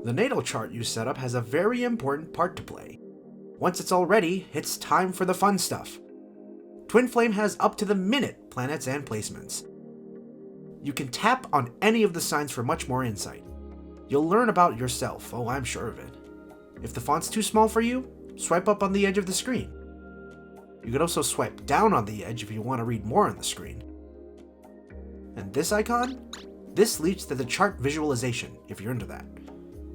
The natal chart you set up has a very important part to play. Once it's all ready, it's time for the fun stuff. TwinFlame has up-to-the-minute planets and placements. You can tap on any of the signs for much more insight. You'll learn about yourself, oh I'm sure of it. If the font's too small for you, swipe up on the edge of the screen. You could also swipe down on the edge if you want to read more on the screen. And this icon? This leads to the chart visualization, if you're into that.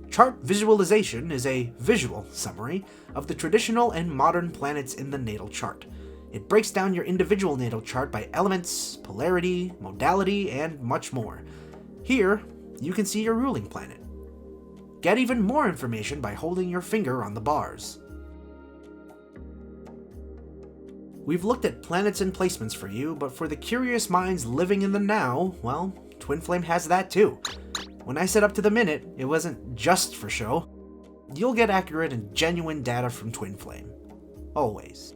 Chart visualization is a visual summary of the traditional and modern planets in the natal chart. It breaks down your individual natal chart by elements, polarity, modality, and much more. Here, you can see your ruling planet. Get even more information by holding your finger on the bars. We've looked at planets and placements for you, but for the curious minds living in the now, well, TwinFlame has that too. When I said up to the minute, it wasn't just for show. You'll get accurate and genuine data from TwinFlame. Always.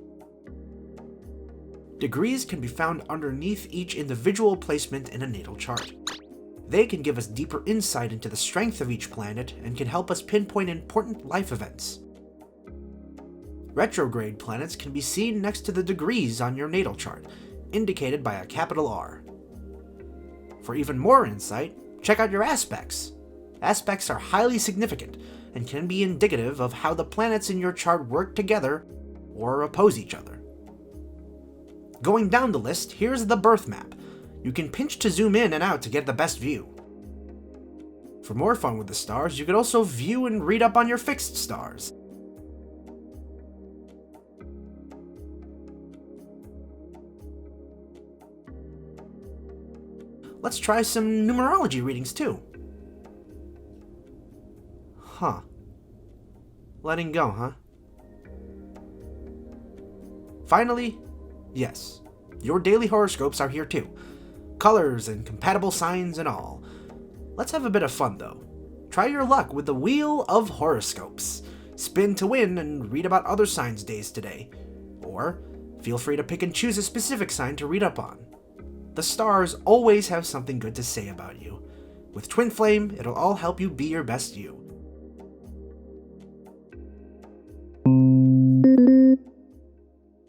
Degrees can be found underneath each individual placement in a natal chart. They can give us deeper insight into the strength of each planet and can help us pinpoint important life events. Retrograde planets can be seen next to the degrees on your natal chart, indicated by a capital R. For even more insight, check out your aspects. Aspects are highly significant and can be indicative of how the planets in your chart work together or oppose each other. Going down the list, here's the birth map. You can pinch to zoom in and out to get the best view. For more fun with the stars, you could also view and read up on your fixed stars. Let's try some numerology readings too. Letting go, huh? Finally, yes, your daily horoscopes are here too. Colors and compatible signs and all. Let's have a bit of fun though. Try your luck with the Wheel of Horoscopes. Spin to win and read about other signs' days today. Or feel free to pick and choose a specific sign to read up on. The stars always have something good to say about you. With TwinFlame, it'll all help you be your best you.